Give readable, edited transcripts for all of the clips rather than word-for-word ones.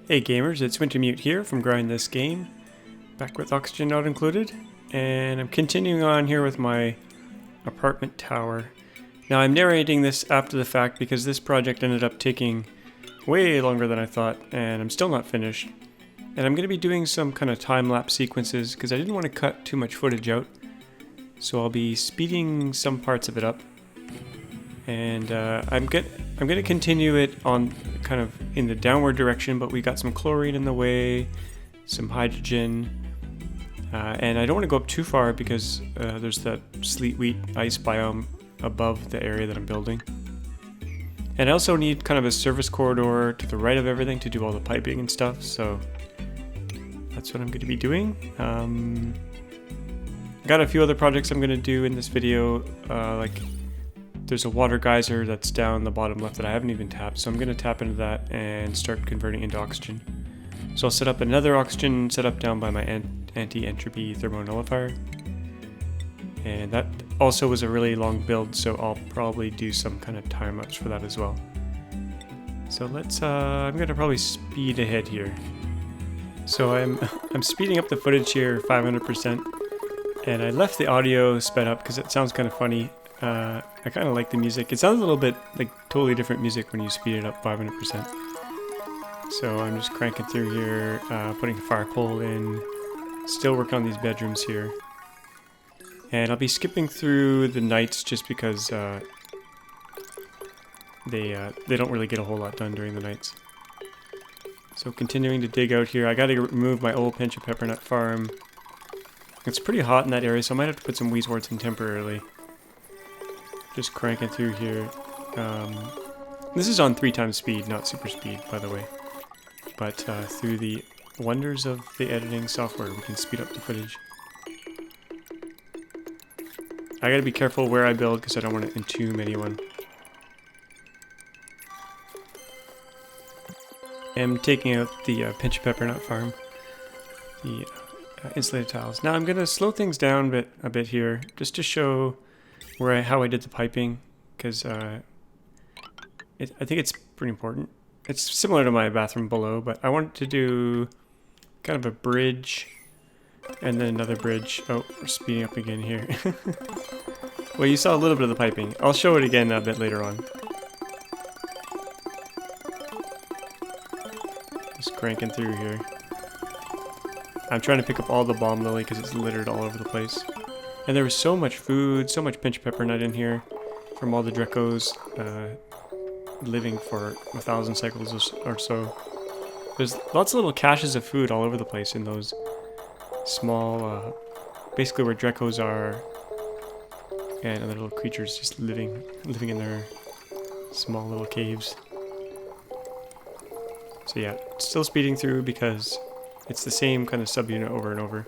Hey gamers, it's Wintermute here from Grind This Game, back with oxygen not included, and I'm continuing on here with my apartment tower. Now I'm narrating this after the fact because this project ended up taking way longer than I thought, and I'm still not finished. And I'm going to be doing some kind of time-lapse sequences because I didn't want to cut too much footage out, so I'll be speeding some parts of it up. And I'm going to continue it on kind of in the downward direction, but we got some chlorine in the way, some hydrogen, and I don't want to go up too far because there's that sleet wheat ice biome above the area that I'm building. And I also need kind of a service corridor to the right of everything to do all the piping and stuff, so that's what I'm going to be doing. Got a few other projects I'm going to do in this video, like there's a water geyser that's down the bottom left that I haven't even tapped, so I'm going to tap into that and start converting into oxygen. So I'll set up another oxygen setup down by my anti-entropy thermo nullifier. And that also was a really long build, so I'll probably do some kind of time lapse for that as well. So let's, I'm going to probably speed ahead here. So I'm speeding up the footage here 500%, and I left the audio sped up because it sounds kind of funny. I kind of like the music. It sounds a little bit like totally different music when you speed it up 500%. So I'm just cranking through here, putting a fire pole in, still working on these bedrooms here. And I'll be skipping through the nights just because they don't really get a whole lot done during the nights. So continuing to dig out here, I got to remove my old pinch of peppernut farm. It's pretty hot in that area, so I might have to put some wheezeworts in temporarily. Just cranking through here. This is on 3x speed, not super speed, by the way. But through the wonders of the editing software, we can speed up the footage. I gotta be careful where I build because I don't want to entomb anyone. I'm taking out the pinch of peppernut farm, the insulated tiles. Now I'm gonna slow things down a bit here, just to show how I did the piping, because I think it's pretty important. It's similar to my bathroom below, but I wanted to do kind of a bridge and then another bridge. Oh, we're speeding up again here. Well, you saw a little bit of the piping. I'll show it again a bit later on. Just cranking through here. I'm trying to pick up all the balm lily because it's littered all over the place. And there was so much food, so much pinch peppernut in here from all the Drecos living for 1,000 cycles or so. There's lots of little caches of food all over the place in those small, basically where Drecos are, and other little creatures just living in their small little caves. So yeah, still speeding through because it's the same kind of subunit over and over.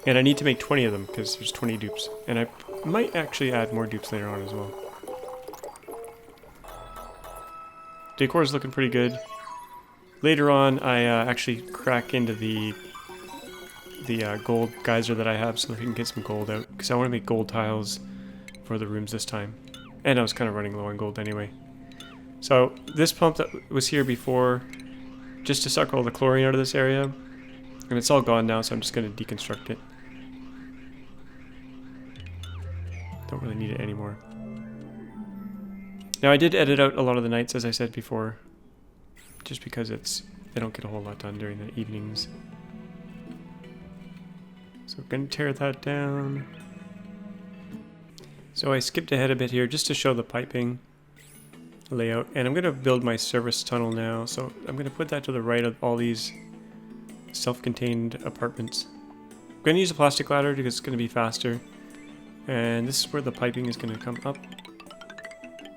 And I need to make 20 of them because there's 20 dupes. And I might actually add more dupes later on as well. Decor is looking pretty good. Later on, I actually crack into the gold geyser that I have so that I can get some gold out. Because I want to make gold tiles for the rooms this time. And I was kind of running low on gold anyway. So this pump that was here before, just to suck all the chlorine out of this area. And it's all gone now, so I'm just going to deconstruct it. Don't really need it anymore. Now I did edit out a lot of the nights, as I said before, just because they don't get a whole lot done during the evenings. So I'm going to tear that down. So I skipped ahead a bit here just to show the piping layout, and I'm going to build my service tunnel now. So I'm going to put that to the right of all these self-contained apartments. I'm going to use a plastic ladder because it's going to be faster. And this is where the piping is going to come up.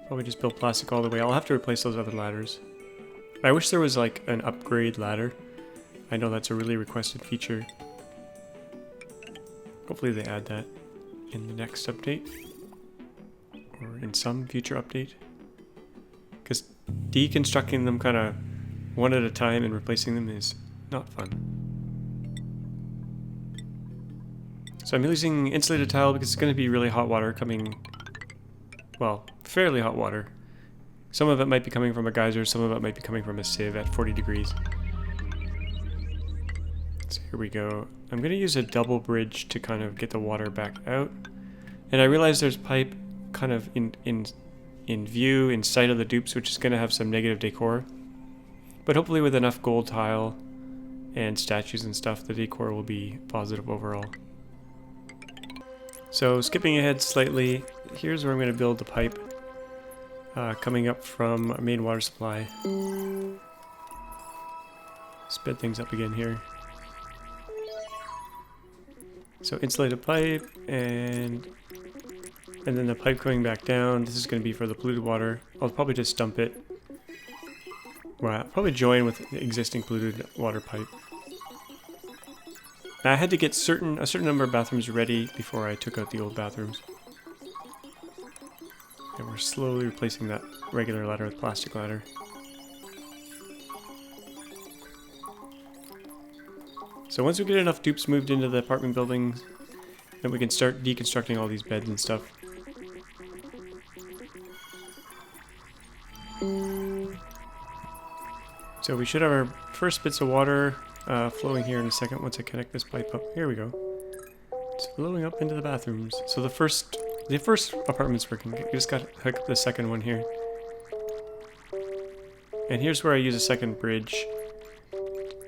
Probably just build plastic all the way. I'll have to replace those other ladders. I wish there was like an upgrade ladder. I know that's a really requested feature. Hopefully they add that in the next update. Or in some future update. Because deconstructing them kind of one at a time and replacing them is not fun. So I'm using insulated tile because it's going to be really hot water coming, well, fairly hot water Some of it might be coming from a geyser, some of it might be coming from a sieve at 40 degrees. So here we go. I'm going to use a double bridge to kind of get the water back out. And I realize there's pipe kind of in view, in sight of the dupes, which is going to have some negative decor. But hopefully with enough gold tile and statues and stuff, the decor will be positive overall. So skipping ahead slightly, here's where I'm going to build the pipe coming up from our main water supply. Sped things up again here. So insulated pipe, and then the pipe coming back down. This is going to be for the polluted water. I'll probably just dump it. Well, I'll probably join with the existing polluted water pipe. Now, I had to get a certain number of bathrooms ready before I took out the old bathrooms. And we're slowly replacing that regular ladder with plastic ladder. So once we get enough dupes moved into the apartment buildings, then we can start deconstructing all these beds and stuff. So we should have our first bits of water flowing here in a second once I connect this pipe up. Here we go. It's flowing up into the bathrooms. So the first apartment's working. We just got to hook up the second one here. And here's where I use a second bridge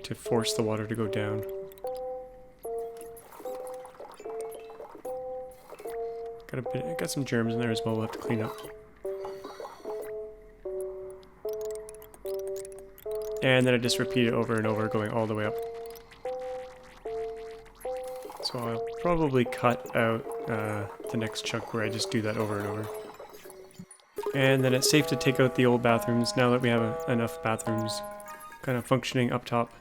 to force the water to go down. Got some germs in there as well. We'll have to clean up. And then I just repeat it over and over, going all the way up. So I'll probably cut out the next chunk where I just do that over and over. And then it's safe to take out the old bathrooms now that we have enough bathrooms kind of functioning up top.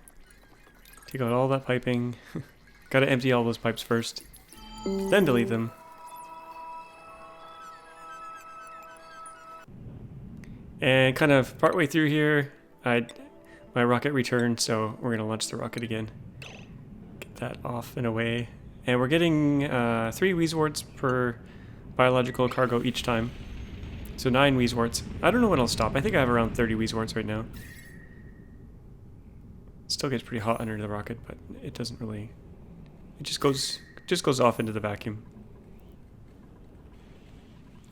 Take out all that piping. Gotta empty all those pipes first, then delete them. And kind of partway through here, my rocket returned, so we're gonna launch the rocket again. Get that off and away. And we're getting 3 wheezeworts per biological cargo each time. So 9 wheezeworts. I don't know when I'll stop. I think I have around 30 wheezeworts right now. It still gets pretty hot under the rocket, but it doesn't really... It just goes off into the vacuum.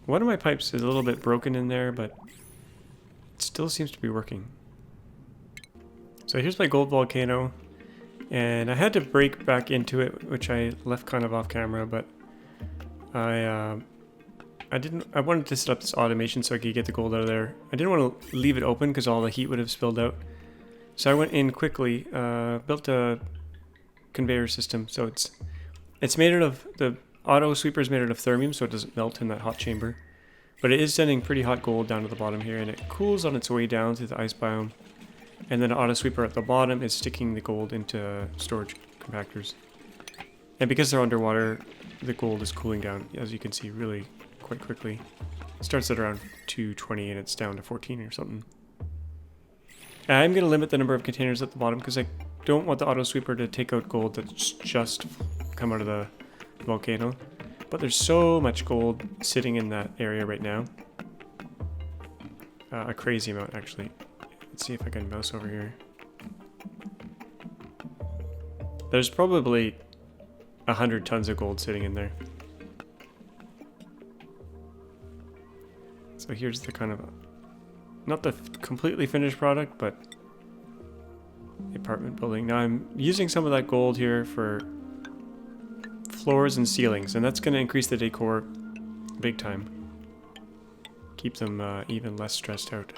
One of my pipes is a little bit broken in there, but it still seems to be working. So here's my gold volcano, and I had to break back into it, which I left kind of off camera, but I wanted to set up this automation so I could get the gold out of there. I didn't want to leave it open because all the heat would have spilled out. So I went in quickly, built a conveyor system. So it's made out of, the auto sweeper is made out of thermium, so it doesn't melt in that hot chamber. But it is sending pretty hot gold down to the bottom here, and it cools on its way down through the ice biome. And then the auto sweeper at the bottom is sticking the gold into storage compactors. And because they're underwater, the gold is cooling down, as you can see, really quite quickly. It starts at around 220 and it's down to 14 or something. I'm going to limit the number of containers at the bottom because I don't want the auto sweeper to take out gold that's just come out of the volcano. But there's so much gold sitting in that area right now. A crazy amount, actually. Let's see if I can mouse over here. There's probably 100 tons of gold sitting in there. So here's the kind of, not the completely finished product, but the apartment building. Now I'm using some of that gold here for floors and ceilings, and that's going to increase the decor big time. Keep them even less stressed out.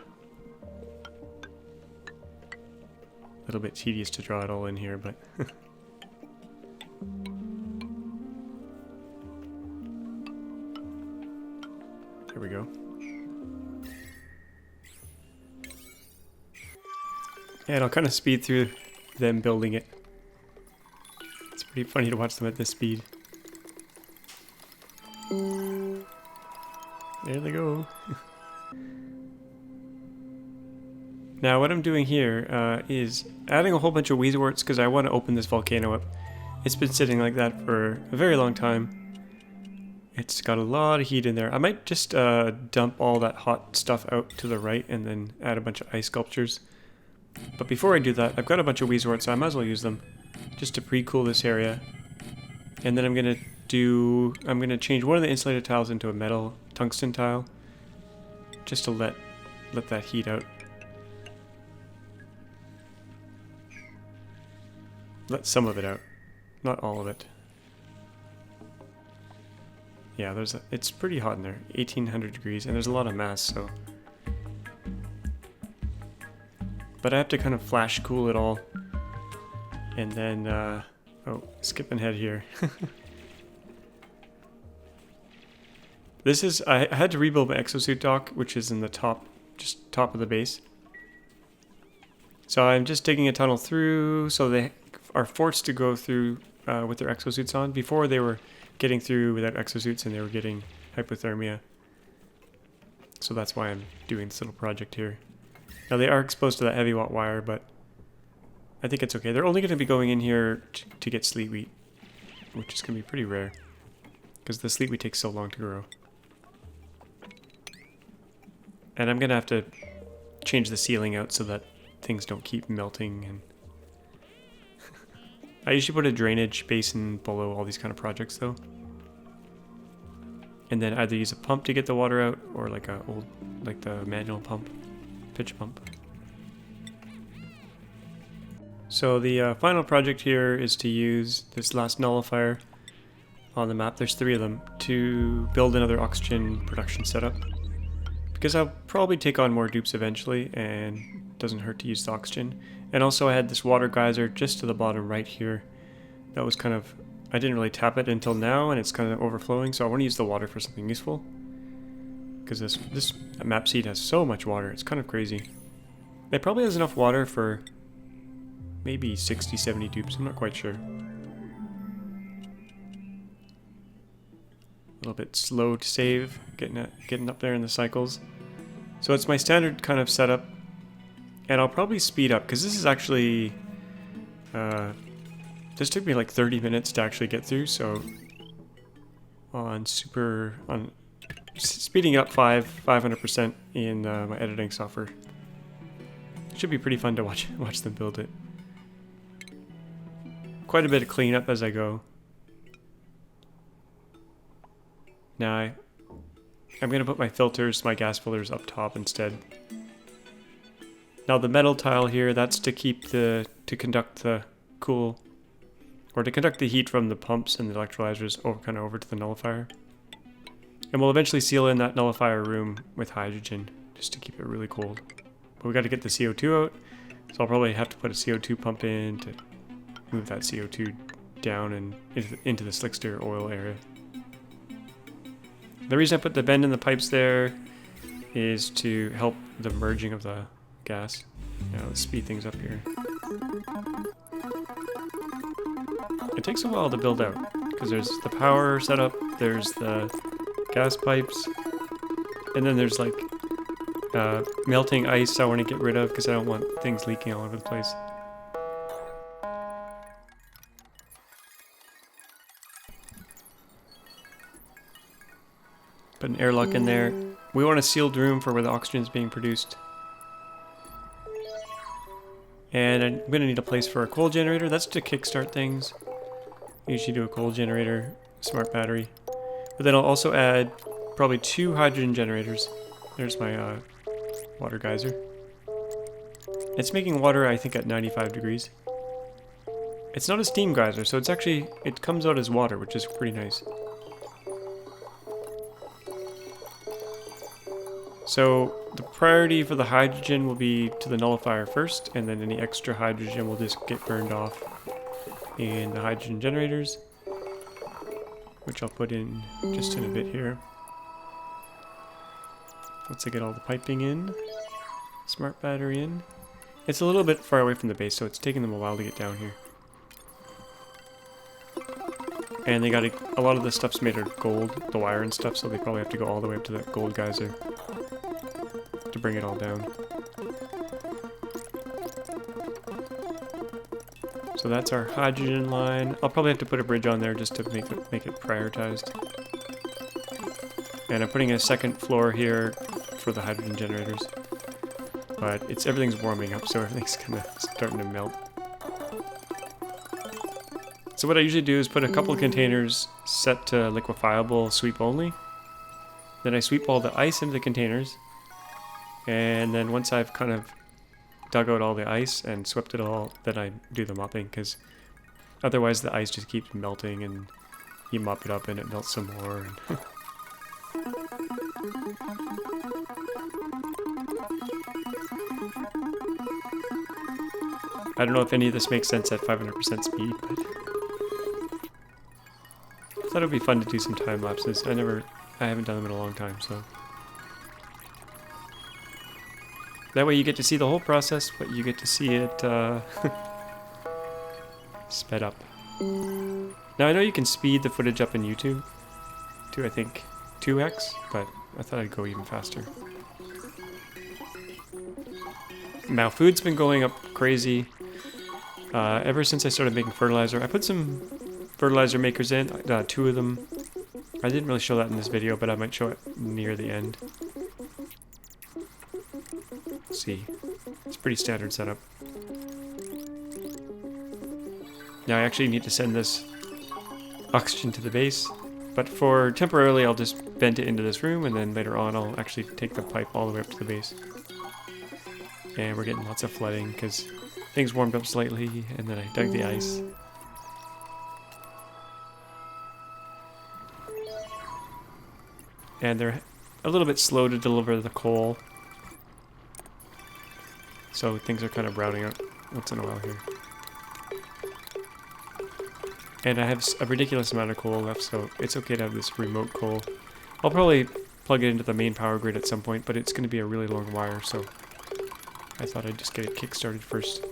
A little bit tedious to draw it all in here, but there we go. And I'll kind of speed through them building it. It's pretty funny to watch them at this speed. There they go. Now what I'm doing here is adding a whole bunch of wheezeworts because I want to open this volcano up. It's been sitting like that for a very long time. It's got a lot of heat in there. I might just dump all that hot stuff out to the right and then add a bunch of ice sculptures. But before I do that, I've got a bunch of wheezeworts, so I might as well use them just to pre-cool this area. And then I'm gonna change one of the insulated tiles into a metal tungsten tile, just to let that heat out. Let some of it out, not all of it. Yeah, it's pretty hot in there, 1800 degrees, and there's a lot of mass, so. But I have to kind of flash cool it all. And then, oh, skipping ahead here. I had to rebuild my Exosuit dock, which is in the top of the base. So I'm just digging a tunnel through, so they are forced to go through with their exosuits on. Before they were getting through without exosuits and they were getting hypothermia. So that's why I'm doing this little project here. Now they are exposed to that heavy watt wire, but I think it's okay. They're only going to be going in here to get sleet wheat, which is going to be pretty rare because the sleet wheat takes so long to grow. And I'm going to have to change the ceiling out so that things don't keep melting. And I usually put a drainage basin below all these kind of projects though. And then either use a pump to get the water out or like the manual pump, pitch pump. So the final project here is to use this last nullifier on the map. There's 3 of them to build another oxygen production setup. Because I'll probably take on more dupes eventually, and it doesn't hurt to use the oxygen. And also I had this water geyser just to the bottom right here. That was kind of, I didn't really tap it until now, and it's kind of overflowing, so I want to use the water for something useful. Because this map seed has so much water, it's kind of crazy. It probably has enough water for maybe 60, 70 dupes, I'm not quite sure. A little bit slow to save, getting up there in the cycles. So it's my standard kind of setup, and I'll probably speed up because this is actually this took me like 30 minutes to actually get through. So on speeding up 500% in my editing software, it should be pretty fun to watch them build it. Quite a bit of cleanup as I go. Now I'm going to put my filters, my gas filters up top instead. Now the metal tile here, that's to conduct the heat from the pumps and the electrolyzers over to the nullifier. And we'll eventually seal in that nullifier room with hydrogen just to keep it really cold. But we got to get the CO2 out, so I'll probably have to put a CO2 pump in to move that CO2 down and into the slickster oil area. The reason I put the bend in the pipes there is to help the merging of the gas. Now let's speed things up here. It takes a while to build out because there's the power setup, there's the gas pipes, and then there's like melting ice I want to get rid of because I don't want things leaking all over the place. Put an airlock in there. We want a sealed room for where the oxygen is being produced. And I'm going to need a place for a coal generator. That's to kickstart things. Usually do a coal generator, smart battery. But then I'll also add probably 2 hydrogen generators. There's my water geyser. It's making water, I think, at 95 degrees. It's not a steam geyser, so it comes out as water, which is pretty nice. So the priority for the hydrogen will be to the nullifier first, and then any extra hydrogen will just get burned off in the hydrogen generators, which I'll put in just in a bit here. Once I get all the piping in, smart battery in. It's a little bit far away from the base, so it's taking them a while to get down here. And they got a lot of the stuff's made of gold, the wire and stuff, so they probably have to go all the way up to that gold geyser to bring it all down. So that's our hydrogen line. I'll probably have to put a bridge on there just to make it prioritized. And I'm putting a second floor here for the hydrogen generators. But everything's warming up, so everything's kind of starting to melt. So what I usually do is put a couple containers set to liquefiable sweep only. Then I sweep all the ice into the containers. And then once I've kind of dug out all the ice and swept it all, then I do the mopping, because otherwise the ice just keeps melting and you mop it up and it melts some more. And I don't know if any of this makes sense at 500% speed, but I thought it would be fun to do some time lapses. I haven't done them in a long time, so. That way you get to see the whole process, but you get to see it sped up. Now I know you can speed the footage up in YouTube to, I think, 2x, but I thought I'd go even faster. Now food's been going up crazy ever since I started making fertilizer. I put some fertilizer makers in, 2 of them. I didn't really show that in this video, but I might show it near the end. Let's see. It's a pretty standard setup. Now I actually need to send this oxygen to the base, but for temporarily I'll just vent it into this room, and then later on I'll actually take the pipe all the way up to the base. And we're getting lots of flooding because things warmed up slightly, and then I dug the ice. And they're a little bit slow to deliver the coal, so things are kind of browning out once in a while here. And I have a ridiculous amount of coal left, so it's okay to have this remote coal. I'll probably plug it into the main power grid at some point, but it's going to be a really long wire, so I thought I'd just get it kick-started first.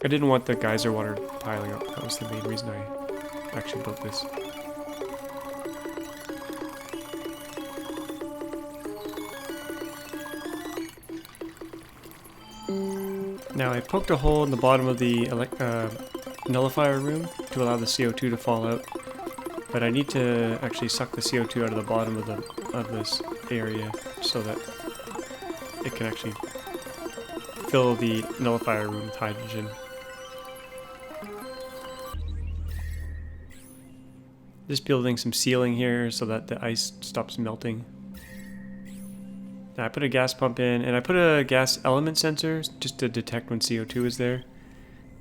I didn't want the geyser water piling up. That was the main reason I actually built this. Now I poked a hole in the bottom of the nullifier room to allow the CO2 to fall out, but I need to actually suck the CO2 out of the bottom of this area so that it can actually fill the nullifier room with hydrogen. Just building some sealing here so that the ice stops melting. Now I put a gas pump in, and I put a gas element sensor just to detect when CO2 is there.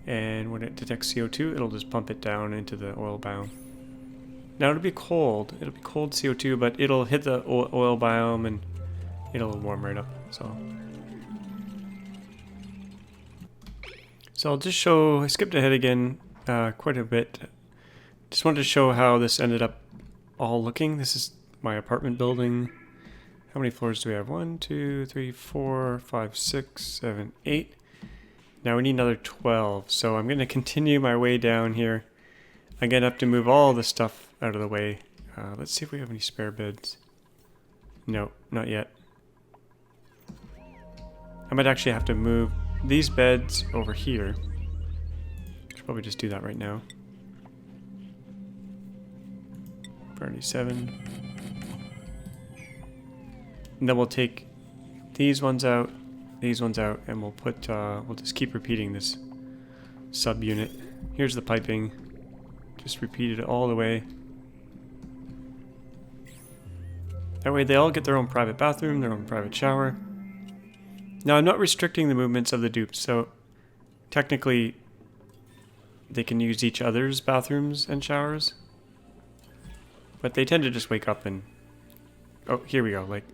And when it detects CO2, it'll just pump it down into the oil biome. Now it'll be cold CO2, but it'll hit the oil biome and it'll warm right up. So I'll just show, I skipped ahead again quite a bit. Just wanted to show how this ended up all looking. This is my apartment building. How many floors do we have? 1, 2, 3, 4, 5, 6, 7, 8. Now we need another 12. So I'm going to continue my way down here. I'm going to have to move all the stuff out of the way. Let's see if we have any spare beds. No, not yet. I might actually have to move these beds over here. Should probably just do that right now. 37. And then we'll take these ones out, and we'll put, we'll just keep repeating this subunit. Here's the piping. Just repeat it all the way. That way they all get their own private bathroom, their own private shower. Now I'm not restricting the movements of the dupes, so technically they can use each other's bathrooms and showers. But they tend to just wake up and... Oh, here we go, like...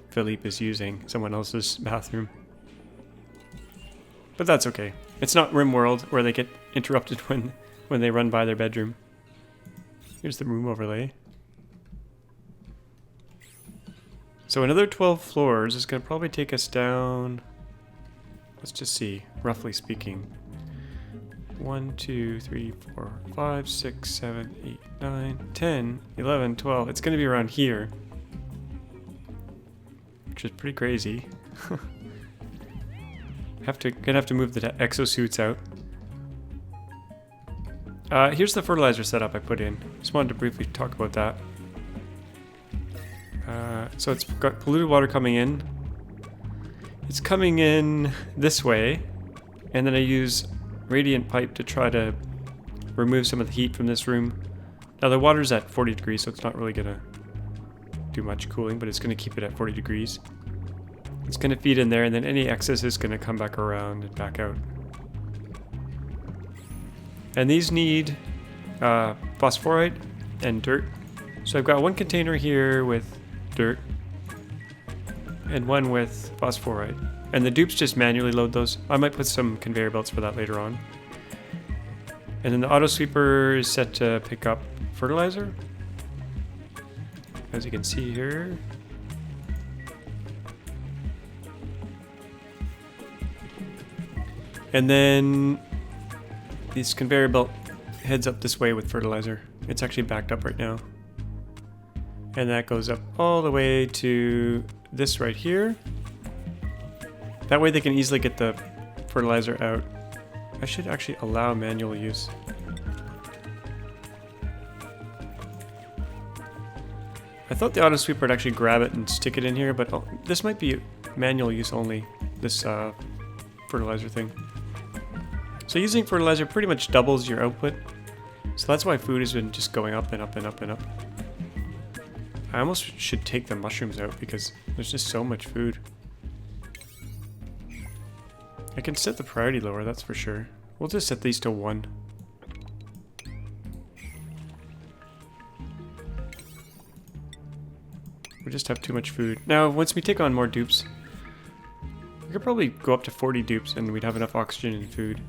Philippe is using someone else's bathroom. But that's okay. It's not RimWorld where they get interrupted when they run by their bedroom. Here's the room overlay. So another 12 floors is going to probably take us down... Let's just see, roughly speaking. 1, 2, 3, 4, 5, 6, 7, 8, 9, 10, 11, 12. It's going to be around here. Which is pretty crazy. Gonna have to move the exosuits out. Here's the fertilizer setup I put in. Just wanted to briefly talk about that. So it's got polluted water coming in. It's coming in this way, and then I use radiant pipe to try to remove some of the heat from this room. Now the water's at 40 degrees, so it's not really gonna do much cooling, but it's gonna keep it at 40 degrees. It's gonna feed in there, and then any excess is gonna come back around and back out. And these need phosphorite and dirt. So I've got one container here with dirt and one with phosphorite. And the dupes just manually load those. I might put some conveyor belts for that later on. And then the auto sweeper is set to pick up fertilizer, as you can see here. And then this conveyor belt heads up this way with fertilizer. It's actually backed up right now. And that goes up all the way to this right here. That way they can easily get the fertilizer out. I should actually allow manual use. I thought the auto sweeper would actually grab it and stick it in here, but this might be manual use only, this fertilizer thing. So using fertilizer pretty much doubles your output. So that's why food has been just going up and up and up and up. I almost should take the mushrooms out because there's just so much food. I can set the priority lower, that's for sure. We'll just set these to 1. We just have too much food. Now, once we take on more dupes, we could probably go up to 40 dupes and we'd have enough oxygen and food.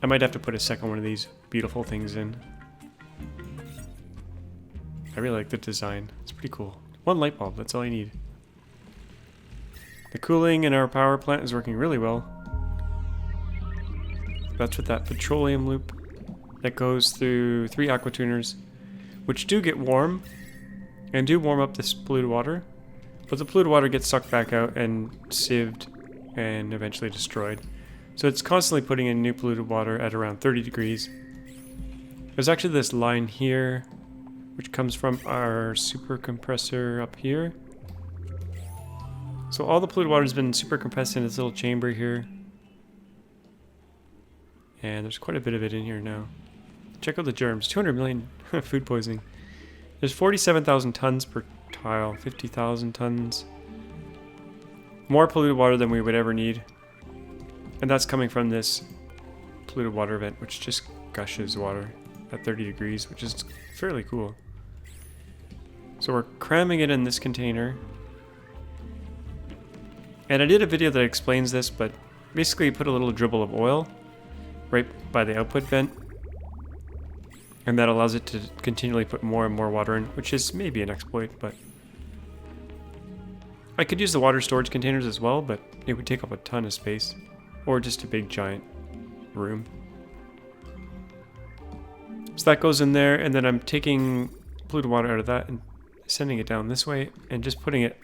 I might have to put a second one of these beautiful things in. I really like the design. It's pretty cool. 1 light bulb, that's all I need. The cooling in our power plant is working really well. That's with that petroleum loop that goes through 3 aqua tuners, which do get warm and do warm up this polluted water, but the polluted water gets sucked back out and sieved and eventually destroyed. So it's constantly putting in new polluted water at around 30 degrees. There's actually this line here, which comes from our super compressor up here. So all the polluted water has been super compressed in this little chamber here. And there's quite a bit of it in here now. Check out the germs. 200 million food poisoning. There's 47,000 tons per tile. 50,000 tons. More polluted water than we would ever need. And that's coming from this polluted water event, which just gushes water at 30 degrees, which is fairly cool. So we're cramming it in this container. And I did a video that explains this, but basically you put a little dribble of oil right by the output vent. And that allows it to continually put more and more water in, which is maybe an exploit, but I could use the water storage containers as well, but it would take up a ton of space. Or just a big giant room. So that goes in there, and then I'm taking polluted water out of that and sending it down this way and just putting it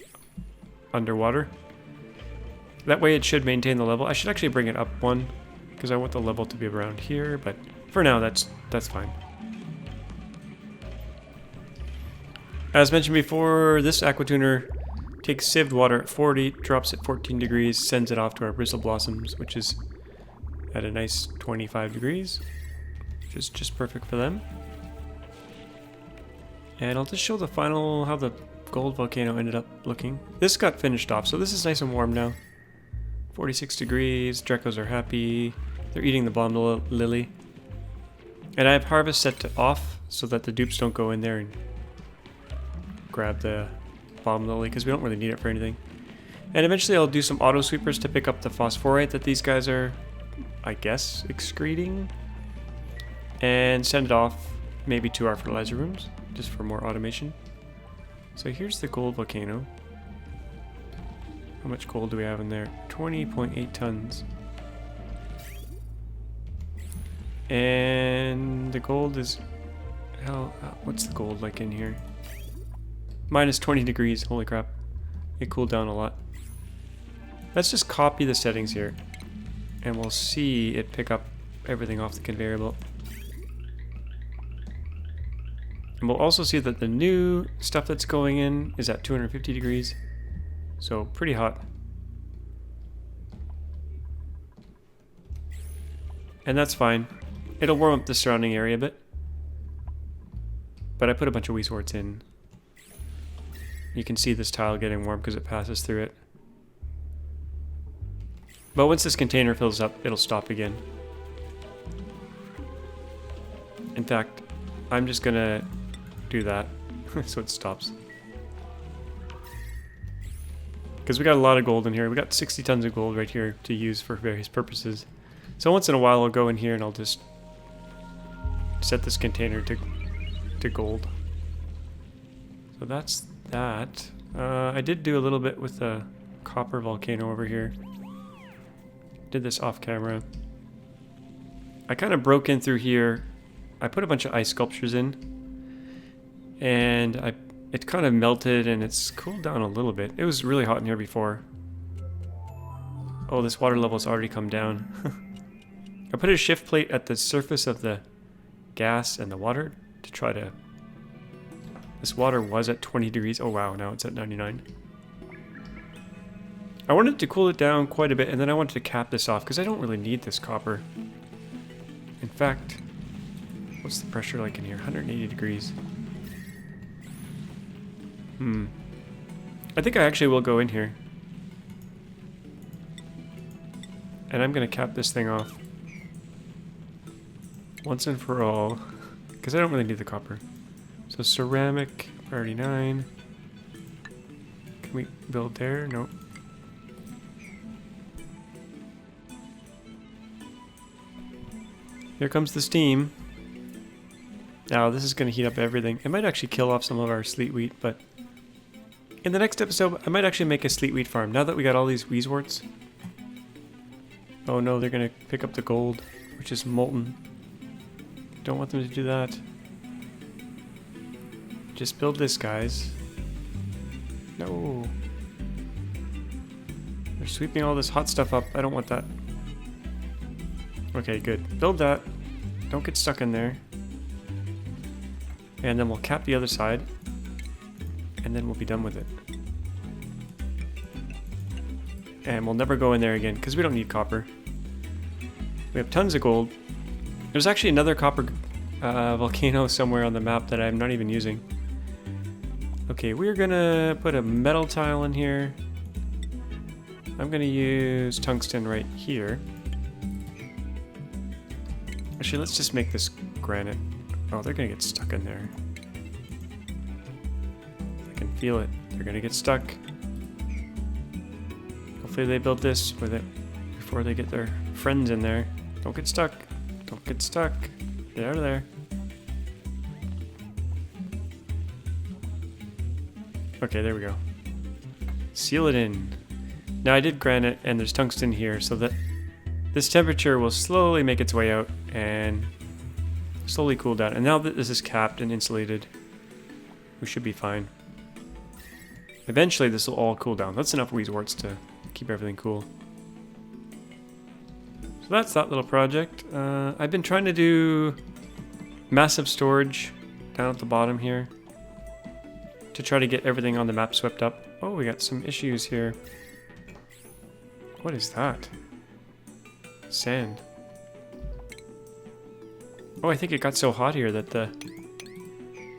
underwater. That way it should maintain the level. I should actually bring it up 1 because I want the level to be around here, but for now that's fine. As mentioned before, this aqua tuner takes sieved water at 40, drops at 14 degrees, sends it off to our bristle blossoms, which is at a nice 25 degrees, which is just perfect for them. And I'll just show the final, how the gold volcano ended up looking. This got finished off, so this is nice and warm now. 46 degrees, Drecos are happy, they're eating the bomb lily. And I have harvest set to off, so that the dupes don't go in there and grab the bomb lily, because we don't really need it for anything. And eventually I'll do some auto sweepers to pick up the phosphorite that these guys are, I guess, excreting. And send it off maybe to our fertilizer rooms, just for more automation. So here's the gold volcano. How much gold do we have in there? 20.8 tons. And the gold is... what's the gold like in here? Minus 20 degrees, holy crap. It cooled down a lot. Let's just copy the settings here. And we'll see it pick up everything off the conveyor belt. And we'll also see that the new stuff that's going in is at 250 degrees. So pretty hot. And that's fine. It'll warm up the surrounding area a bit. But I put a bunch of wheezeworts in. You can see this tile getting warm because it passes through it. But once this container fills up, it'll stop again. In fact, I'm just gonna do that so it stops. Because we got a lot of gold in here. We got 60 tons of gold right here to use for various purposes. So once in a while I'll go in here and I'll just set this container to gold. So that's that. I did do a little bit with the copper volcano over here. Did this off camera. I kind of broke in through here. I put a bunch of ice sculptures in. And it kind of melted and it's cooled down a little bit. It was really hot in here before. Oh, this water level's already come down. I put a shift plate at the surface of the gas and the water to try to... This water was at 20 degrees. Oh wow, now it's at 99. I wanted to cool it down quite a bit and then I wanted to cap this off because I don't really need this copper. In fact, what's the pressure like in here? 180 degrees. I think I actually will go in here. And I'm going to cap this thing off. Once and for all. Because I don't really need the copper. So ceramic, priority 9. Can we build there? Nope. Here comes the steam. Now this is going to heat up everything. It might actually kill off some of our sleet wheat, but... In the next episode, I might actually make a sleet wheat farm. Now that we got all these wheezeworts. Oh no, they're going to pick up the gold, which is molten. Don't want them to do that. Just build this, guys. No. They're sweeping all this hot stuff up. I don't want that. Okay, good. Build that. Don't get stuck in there. And then we'll cap the other side. And then we'll be done with it. And we'll never go in there again, because we don't need copper. We have tons of gold. There's actually another copper volcano somewhere on the map that I'm not even using. Okay, we're gonna put a metal tile in here. I'm gonna use tungsten right here. Actually, let's just make this granite. Oh, they're gonna get stuck in there. I can feel it. They're gonna get stuck. Hopefully they build this with it before they get their friends in there. Don't get stuck. Don't get stuck. Get out of there. Okay, there we go. Seal it in. Now I did granite and there's tungsten here so that this temperature will slowly make its way out and slowly cool down. And now that this is capped and insulated, we should be fine. Eventually this will all cool down. That's enough wheezeworts to keep everything cool. So that's that little project. I've been trying to do massive storage down at the bottom here to try to get everything on the map swept up. Oh, we got some issues here. What is that? Sand. Oh, I think it got so hot here that the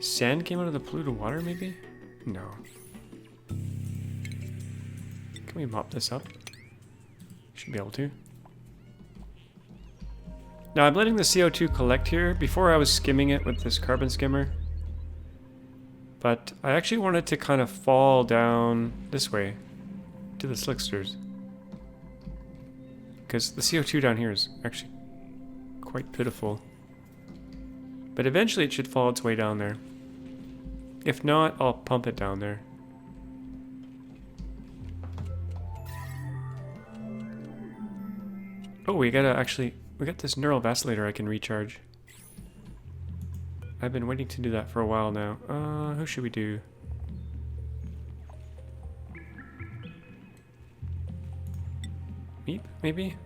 sand came out of the polluted water, maybe? No. Can we mop this up? Should be able to. Now I'm letting the CO2 collect here. Before I was skimming it with this carbon skimmer. But I actually want it to kind of fall down this way to the slicksters. Because the CO2 down here is actually quite pitiful. But eventually it should fall its way down there. If not, I'll pump it down there. Oh, we got this neural vacillator I can recharge. I've been waiting to do that for a while now. Who should we do? Meep, maybe?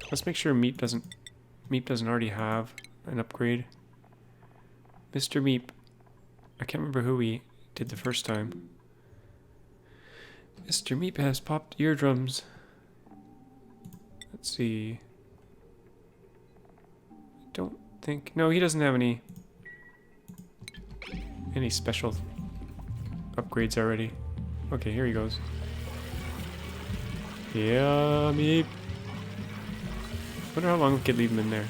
Let's make sure Meep doesn't already have an upgrade. Mr. Meep. I can't remember who we did the first time. Mr. Meep has popped eardrums. Let's see. I don't think... No, he doesn't have any special upgrades already. Okay, here he goes. Yeah, Meep. Wonder how long we could leave him in there.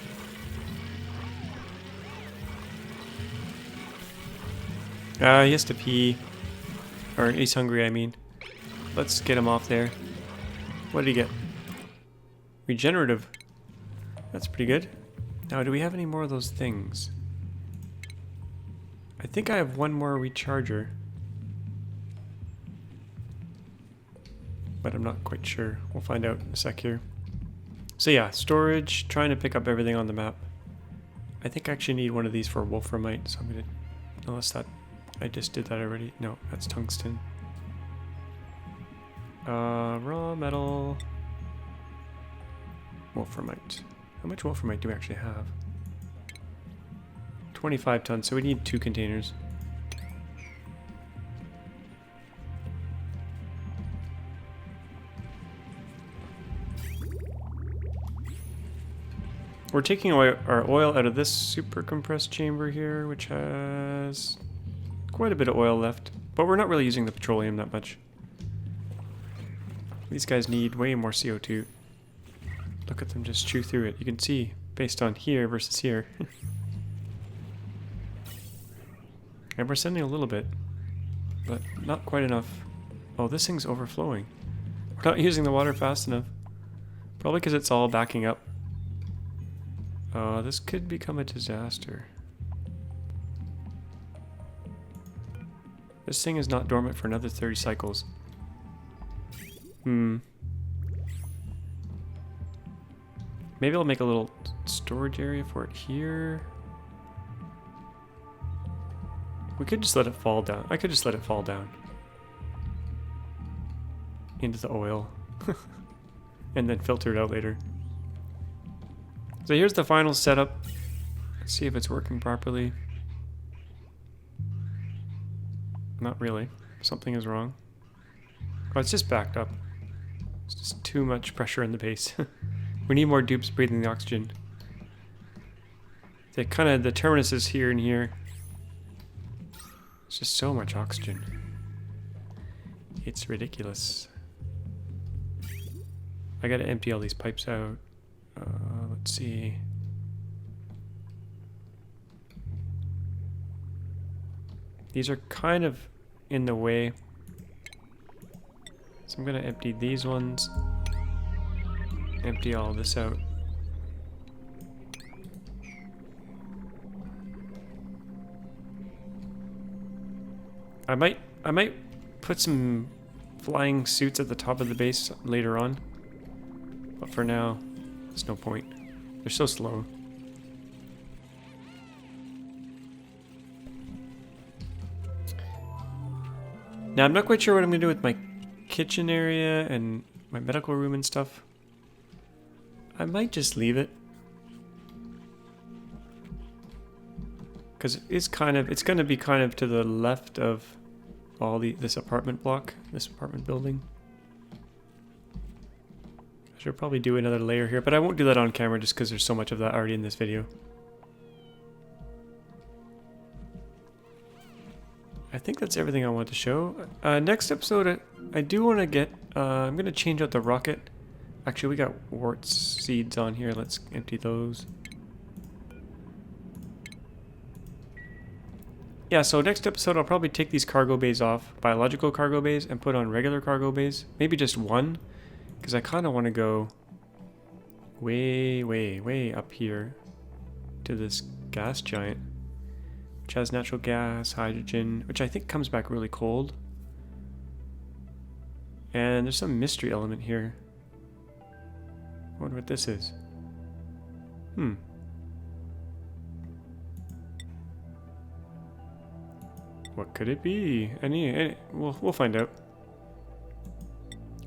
He has to pee. Or he's hungry, I mean. Let's get him off there. What did he get? Regenerative. That's pretty good. Now, do we have any more of those things? I think I have one more recharger. But I'm not quite sure. We'll find out in a sec here. So yeah, storage, trying to pick up everything on the map. I think I actually need one of these for wolframite, so I'm gonna... Unless that... I just did that already. No, that's tungsten. Raw metal... Wolframite. How much wolframite do we actually have? 25 tons, so we need 2 containers. We're taking our oil out of this super compressed chamber here, which has quite a bit of oil left. But we're not really using the petroleum that much. These guys need way more CO2. Look at them just chew through it. You can see, based on here versus here. And we're sending a little bit, but not quite enough. Oh, this thing's overflowing. We're not using the water fast enough. Probably because it's all backing up. This could become a disaster. This thing is not dormant for another 30 cycles. Maybe I'll make a little storage area for it here. We could just let it fall down. I could just let it fall down. Into the oil. And then filter it out later. So here's the final setup. Let's see if it's working properly. Not really. Something is wrong. Oh, it's just backed up. It's just too much pressure in the base. We need more dupes breathing the oxygen. The terminus is here and here. It's just so much oxygen. It's ridiculous. I gotta empty all these pipes out. Let's see. These are kind of in the way. So I'm gonna empty these ones. Empty all this out. I might put some flying suits at the top of the base later on. But for now, there's no point. They're so slow. Now I'm not quite sure what I'm gonna do with my kitchen area and my medical room and stuff. I might just leave it. Because it's gonna be kind of to the left of all this apartment block, this apartment building. I should probably do another layer here, but I won't do that on camera just because there's so much of that already in this video. I think that's everything I want to show. Next episode, I do want to get, I'm going to change out the rocket. Actually, we got wart seeds on here. Let's empty those. Yeah, so next episode I'll probably take these cargo bays off, biological cargo bays, and put on regular cargo bays. Maybe just one, because I kind of want to go way, way, way up here to this gas giant, which has natural gas, hydrogen, which I think comes back really cold. And there's some mystery element here. I wonder what this is. What could it be? We'll find out.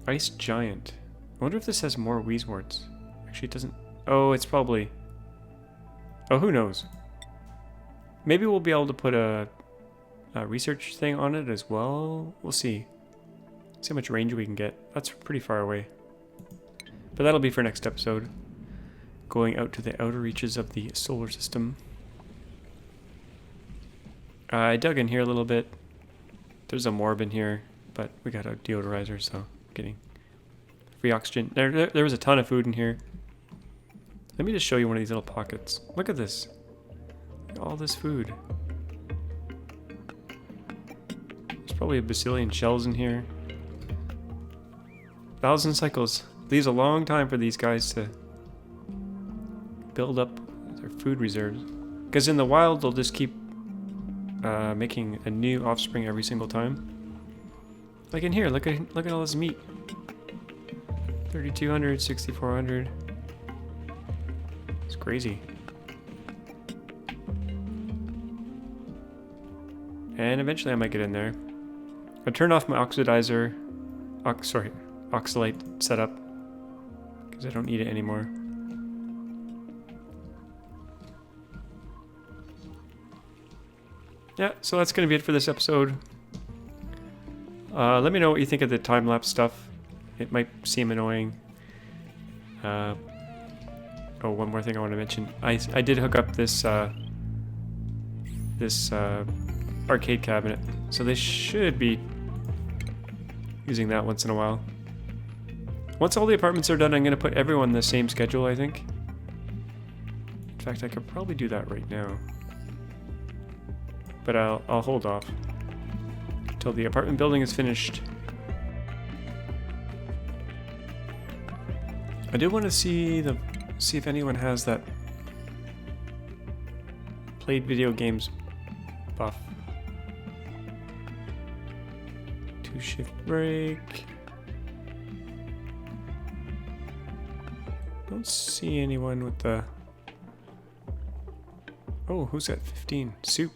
Ice giant. I wonder if this has more wheezeworts. Actually, it doesn't. Oh, it's probably. Oh, who knows? Maybe we'll be able to put a research thing on it as well. We'll see. See how much range we can get. That's pretty far away. But that'll be for next episode. Going out to the outer reaches of the solar system. I dug in here a little bit. There's a morb in here, but we got a deodorizer, so getting free oxygen. There was a ton of food in here. Let me just show you one of these little pockets. Look at this. Look at all this food. There's probably a bazillion shells in here. 1,000 cycles. Leaves a long time for these guys to build up their food reserves. Because in the wild, they'll just keep making a new offspring every single time. Like in here, look at all this meat. 3,200, 6,400. It's crazy. And eventually I might get in there. I turn off my oxidizer, oxalate setup, because I don't need it anymore. Yeah, so that's going to be it for this episode. Let me know what you think of the time-lapse stuff. It might seem annoying. Oh, one more thing I want to mention. I did hook up this arcade cabinet, so they should be using that once in a while. Once all the apartments are done, I'm going to put everyone on the same schedule, I think. In fact, I could probably do that right now. But I'll hold off until the apartment building is finished. I do want to see if anyone has that played video games buff. 2-shift break. Don't see anyone with the... Oh, who's at 15? Soup.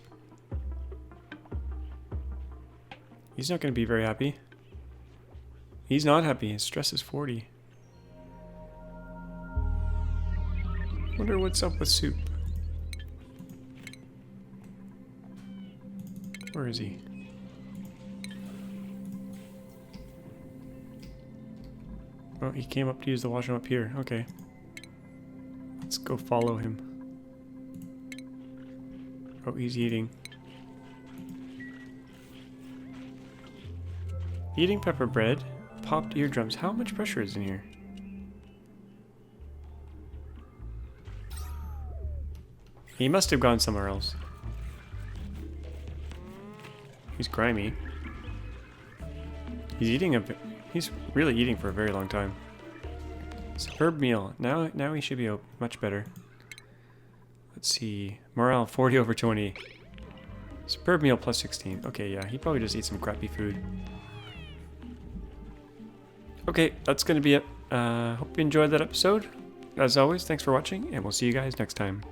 He's not going to be very happy. He's not happy. His stress is 40. Wonder what's up with Soup. Where is he? Oh, he came up to use the washroom up here. Okay. Let's go follow him. Oh, he's eating. Eating pepper bread, popped eardrums. How much pressure is in here? He must have gone somewhere else. He's grimy. He's really eating for a very long time. Superb meal. Now he should be much better. Let's see. Morale 40 over 20. Superb meal plus 16. Okay, yeah, he probably just ate some crappy food. Okay, that's going to be it. Hope you enjoyed that episode. As always, thanks for watching, and we'll see you guys next time.